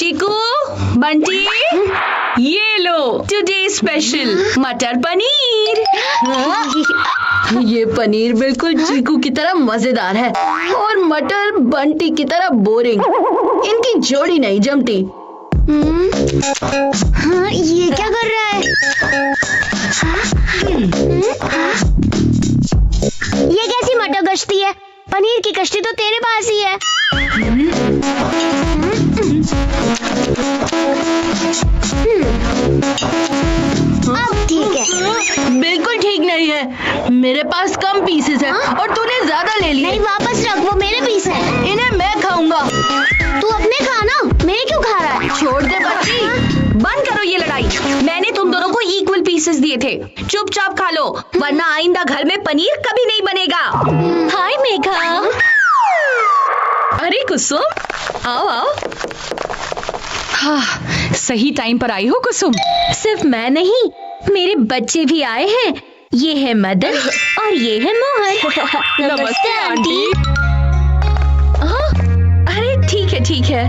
चीकू, बंटी, ये low today special मटर पनीर। ये पनीर बिल्कुल चीकू की तरह मजेदार है और मटर बंटी की तरह बोरिंग। इनकी जोड़ी नहीं जमती। हाँ, ये क्या कर रहा है? ये कैसी मटर कश्ती है? पनीर की कश्ती तो तेरे पास ही है। अब ठीक है। बिल्कुल ठीक नहीं है। मेरे पास कम पीसेस है और तूने ज्यादा ले लिए। नहीं, वापस रख, वो मेरे पीस है। इन्हें मैं खाऊंगा। तू अपने खा ना, मेरे क्यों खा रहा है? छोड़ दे बच्ची। बंद करो ये लड़ाई। मैंने तुम दोनों को इक्वल पीसेस दिए थे। चुपचाप खा लो, वरना आइंदा घर में पनीर कभी नहीं बनेगा। हाय मेघा। अरे कुसुम, आओ आओ। हाँ, सही टाइम पर आई हो कुसुम। सिर्फ मैं नहीं, मेरे बच्चे भी आए हैं। ये है मदन और ये है मोहन। नमस्ते आंटी। अरे ठीक है।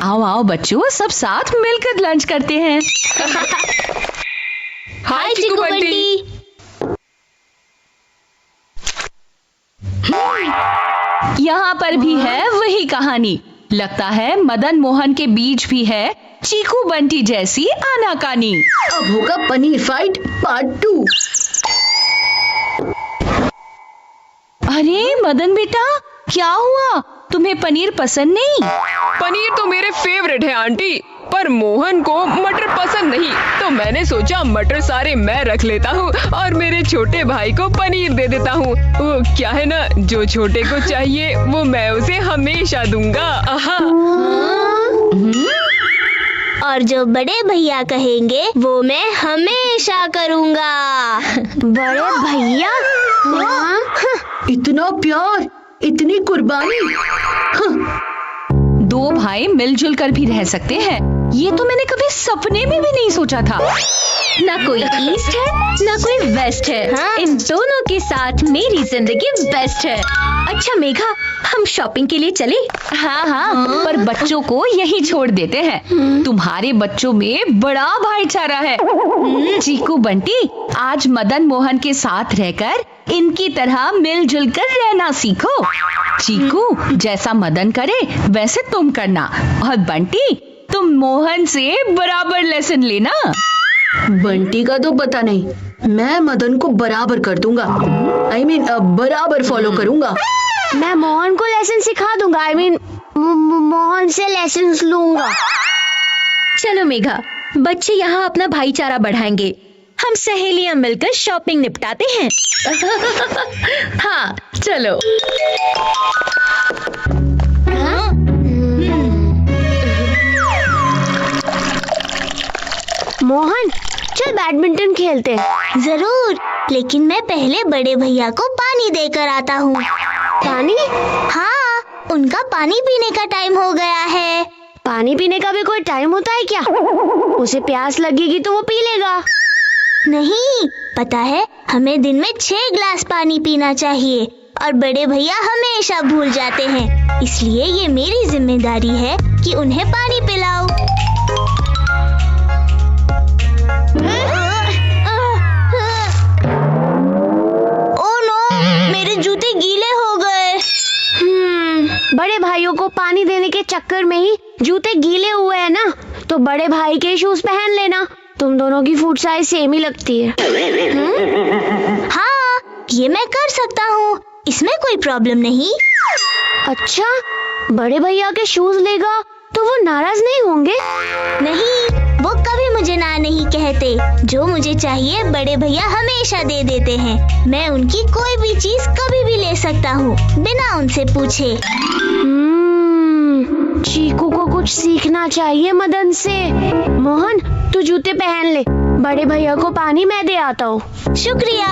आओ आओ बच्चों, सब साथ मिलकर लंच करते हैं। हाय चिकू बंटी। यहाँ पर भी है वही कहानी। लगता है मदन मोहन के बीच भी है चीकू बंटी जैसी आनाकानी। अब होगा पनीर फाइट पार्ट 2। अरे मदन बेटा, क्या हुआ? तुम्हें पनीर पसंद नहीं? पनीर तो मेरे फेवरेट है आंटी, पर मोहन को मटर पसंद नहीं, तो मैंने सोचा मटर सारे मैं रख लेता हूँ और मेरे छोटे भाई को पनीर दे देता हूँ। वो क्या है ना, जो छोटे को चाहिए वो मैं उसे हमेशा दूंगा। आहा। और जो बड़े भैया कहेंगे वो मैं हमेशा करूँगा। बड़े भैया? इतना प्यार, इतनी कुर्बानी। दो भाई मिलजुल कर भी रह सकते हैं, ये तो मैंने कभी सपने में भी नहीं सोचा था। ना कोई ईस्ट है, ना कोई वेस्ट है। हाँ। इन दोनों के साथ मेरी जिंदगी बेस्ट है। अच्छा मेघा, हम शॉपिंग के लिए चले? हाँ, पर बच्चों को यही छोड़ देते हैं। तुम्हारे बच्चों में बड़ा भाईचारा है। चीकू बंटी, आज मदन मोहन के साथ रहकर इनकी तरह मिलजुल कर रहना सीखो। चीकू, जैसा मदन करे वैसे तुम करना, और बंटी तुम मोहन से बराबर लेसन लेना। बंटी का तो पता नहीं, मैं मदन को बराबर कर दूंगा। बराबर फॉलो करूंगा। मैं मोहन को लेसन सिखा दूंगा। मोहन से लेसन लूंगा। चलो मेघा, बच्चे यहाँ अपना भाईचारा बढ़ाएंगे। हम सहेलियां मिलकर शॉपिंग निपटाते हैं। हाँ चलो। मोहन, चल बैडमिंटन खेलते हैं। जरूर, लेकिन मैं पहले बड़े भैया को पानी देकर आता हूँ। पानी? हाँ, उनका पानी पीने का टाइम हो गया है। पानी पीने का भी कोई टाइम होता है क्या? उसे प्यास लगेगी तो वो पी लेगा। नहीं, पता है, हमें दिन में 6 ग्लास पानी पीना चाहिए और बड़े भैया हमेशा भूल जाते हैं। इसलिए ये मेरी जिम्मेदारी है कि उन्हें पानी पिलाऊं। ओह नो, मेरे जूते गीले हो गए। बड़े भाइयों को पानी देने के चक्कर में ही जूते गीले हुए हैं ना, तो बड़े भाई के शूज पहन लेना। तुम दोनों की फुट साइज सेम ही लगती है। हाँ, ये मैं कर सकता हूँ, इसमें कोई प्रॉब्लम नहीं। अच्छा, बड़े भैया के शूज लेगा तो वो नाराज नहीं होंगे? नहीं, वो कभी मुझे ना नहीं कहते। जो मुझे चाहिए बड़े भैया हमेशा दे देते हैं। मैं उनकी कोई भी चीज कभी भी ले सकता हूँ, बिना उनसे पूछे। चीकू को कुछ सीखना चाहिए मदन से। मोहन, तू जूते पहन ले, बड़े भैया को पानी मैं दे आता हूँ। शुक्रिया।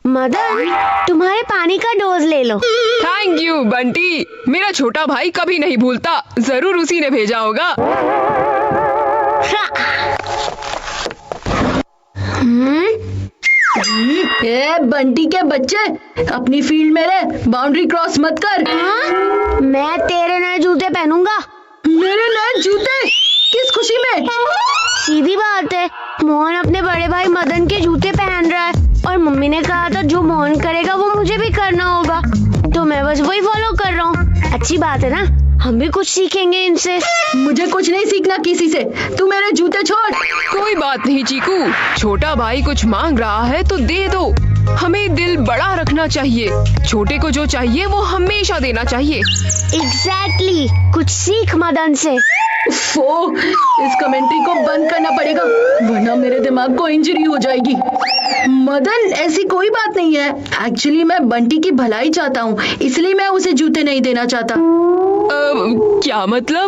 मदन, तुम्हारे पानी का डोज ले लो। थैंक यू बंटी, मेरा छोटा भाई कभी नहीं भूलता, जरूर उसी ने भेजा होगा। ए बंटी के बच्चे, अपनी फील्ड में रह, बाउंड्री क्रॉस मत कर। मैं तेरे नए जूते पहनूंगा। मेरे नए जूते? किस खुशी में? सीधी बात है, मोहन अपने बड़े भाई मदन के जूते पहन रहा है और मम्मी ने कहा था जो मोहन करेगा वो मुझे भी करना होगा, तो मैं बस वही फॉलो कर रहा हूँ। अच्छी बात है ना, हम भी कुछ सीखेंगे इनसे। मुझे कुछ नहीं सीखना किसी से, तू मेरे जूते छोड़। कोई बात नहीं चीकू, छोटा भाई कुछ मांग रहा है तो दे दो। हमें दिल बड़ा रखना चाहिए, छोटे को जो चाहिए वो हमेशा देना चाहिए। एग्जैक्टली, कुछ सीख मदन से। फो, इस कमेंट्री को बंद करना पड़ेगा वरना मेरे दिमाग को इंजरी हो जाएगी। मदन, ऐसी कोई बात नहीं है। एक्चुअली मैं बंटी की भलाई चाहता हूँ, इसलिए मैं उसे जूते नहीं देना चाहता। क्या मतलब?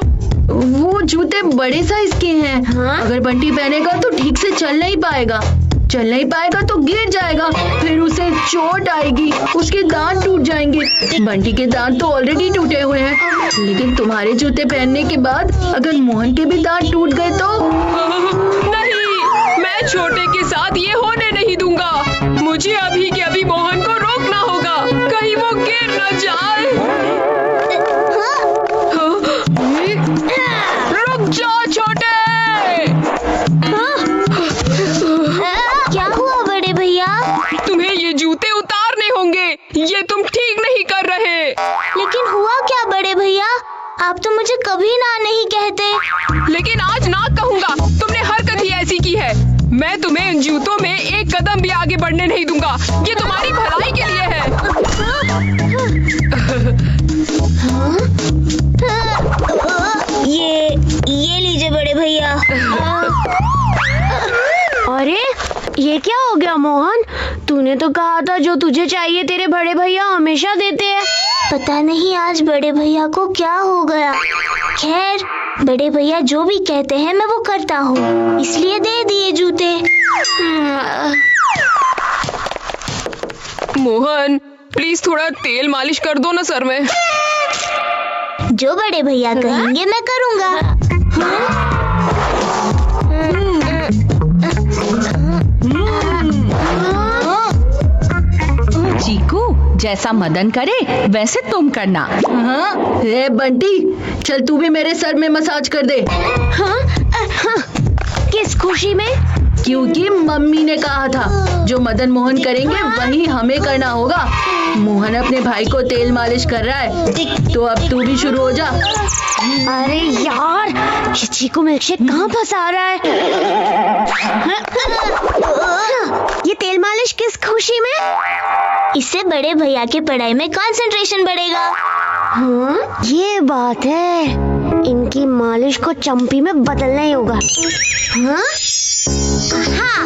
वो जूते बड़े साइज के हैं। अगर बंटी पहनेगा तो ठीक से चल नहीं पाएगा तो गिर जाएगा, फिर उसे चोट आएगी, उसके दांत टूट जाएंगे। बंटी के दांत तो ऑलरेडी टूटे हुए हैं, लेकिन तुम्हारे जूते पहनने के बाद अगर मोहन के भी दांत टूट गए तो? नहीं, मैं छोटे के साथ ये होने नहीं दूंगा। मुझे अभी के अभी मोहन को रोकना होगा, कहीं वो गिर न जाए। रुक जाओ छोटे। क्या हुआ बड़े भैया? तुम्हें ये जूते उतारने होंगे, ये तुम ठीक नहीं कर रहे। लेकिन हुआ क्या बड़े भैया? आप तो मुझे कभी ना नहीं कहते। लेकिन आज ना कहूँगा, तुमने हरकत ही ऐसी की है। मैं तुम्हें इन जूतों में एक कदम भी आगे बढ़ने नहीं दूंगा, ये तुम्हारी भलाई के लिए है। ये लीजिए बड़े भैया। अरे ये क्या हो गया मोहन? तूने तो कहा था जो तुझे चाहिए तेरे बड़े भैया हमेशा देते हैं। पता नहीं आज बड़े भैया को क्या हो गया। खैर, बड़े भैया जो भी कहते हैं मैं वो करता हूँ, इसलिए दे दिए जूते। मोहन, प्लीज थोड़ा तेल मालिश कर दो ना सर में। जो बड़े भैया कहेंगे मैं करूँगा। चीकू, जैसा मदन करे वैसे तुम करना। हाँ, ए बंटी, चल तू भी मेरे सर में मसाज कर दे। किस खुशी में? क्योंकि मम्मी ने कहा था जो मदन मोहन करेंगे वही हमें करना होगा। मोहन अपने भाई को तेल मालिश कर रहा है, तो अब तू भी शुरू हो जा। अरे यार, ये चीकू मिल्कशेक कहाँ फंसा रहा है? ये तेल मालिश किस खुशी में? इससे बड़े भैया की पढ़ाई में कंसंट्रेशन बढ़ेगा। हाँ, ये बात है। इनकी मालिश को चंपी में बदलना ही होगा। हाँ? हाँ।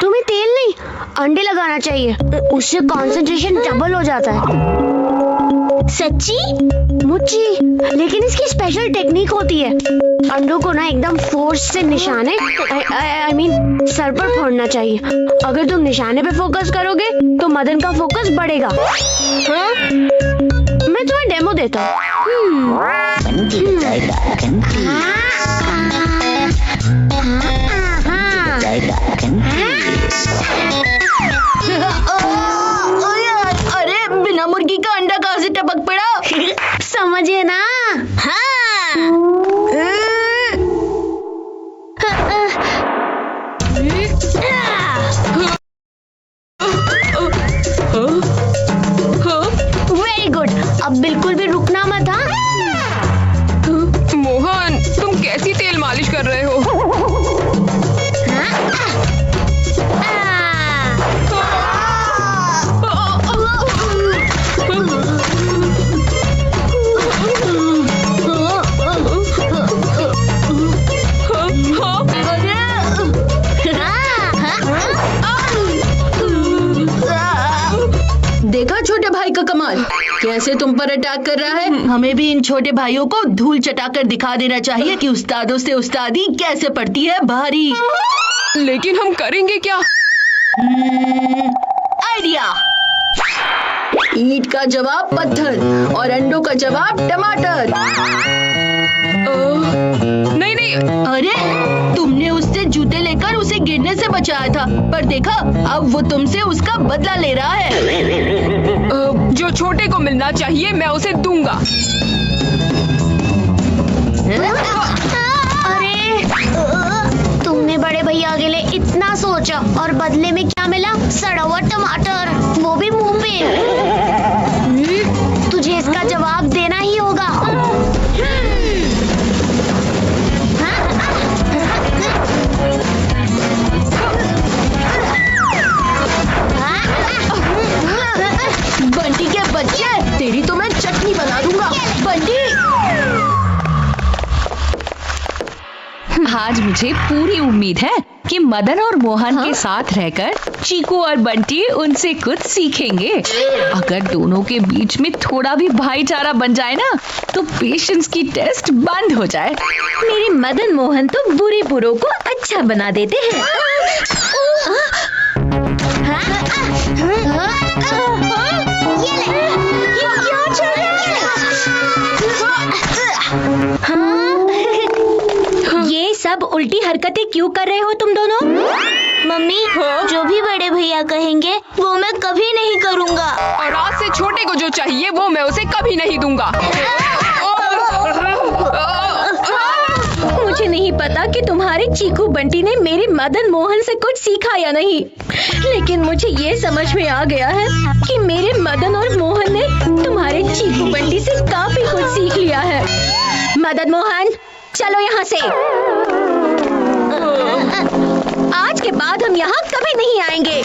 तुम्हें तेल नहीं, अंडे लगाना चाहिए, उससे कंसंट्रेशन डबल हो जाता है। सच्ची? मुच्ची, लेकिन इसकी स्पेशल टेक्निक होती है। अंडों को ना एकदम फोर्स से निशाने I mean सर पर फोड़ना चाहिए। अगर तुम निशाने पे फोकस करोगे तो मदन का फोकस बढ़ेगा। हाँ? मैं तुम्हें डेमो देता हूँ। अरे बिना मुर्गी का अंडा कहाँ से टपक पड़ा? समझे ना? हाँ। वेरी गुड, अब बिल्कुल भी रुकना मत। हाँ, मोहन, तुम कैसी तेल मालिश कर रहे हो? देखा छोटे भाई का कमाल, कैसे तुम पर अटैक कर रहा है। हमें भी इन छोटे भाइयों को धूल चटाकर दिखा देना चाहिए कि उस्तादों से उस्तादी कैसे पड़ती है भारी। लेकिन हम करेंगे क्या? आइडिया। ईंट का जवाब पत्थर और अंडों का जवाब टमाटर। नहीं नहीं, अरे तुमने उससे जूते लेकर उसे तुम्हें गिरने से बचाया था, पर देखा अब वो तुमसे उसका बदला ले रहा है। जो छोटे को मिलना चाहिए मैं उसे दूंगा। अरे तुमने बड़े भैया के लिए इतना सोचा और बदले में क्या मिला? सड़ा हुआ टमाटर, वो भी मुंह पे। तुझे इसका जवाब देना ही होगा। बंटी के बच्चे, तेरी तो मैं चटनी बना दूंगा। बंटी, आज मुझे पूरी उम्मीद है कि मदन और मोहन के साथ रहकर चीकू और बंटी उनसे कुछ सीखेंगे। अगर दोनों के बीच में थोड़ा भी भाईचारा बन जाए ना, तो पेशेंस की टेस्ट बंद हो जाए। मेरे मदन मोहन तो बुरे बुरों को अच्छा बना देते हैं। ये ले, ये क्या चल रहा है? ये सब उल्टी हरकतें क्यों कर रहे हो तुम दोनों? मम्मी, जो भी बड़े भैया कहेंगे वो मैं कभी नहीं करूँगा। और आज से छोटे को जो चाहिए वो मैं उसे कभी नहीं दूंगा। मुझे नहीं पता कि तुम्हारे चीकू बंटी ने मेरे मदन मोहन से कुछ सीखा या नहीं, लेकिन मुझे ये समझ में आ गया है कि मेरे मदन और मोहन ने तुम्हारे चीकू बंटी से काफी कुछ सीख लिया है। मदन मोहन, चलो यहाँ से। आज के बाद हम यहाँ कभी नहीं आएंगे।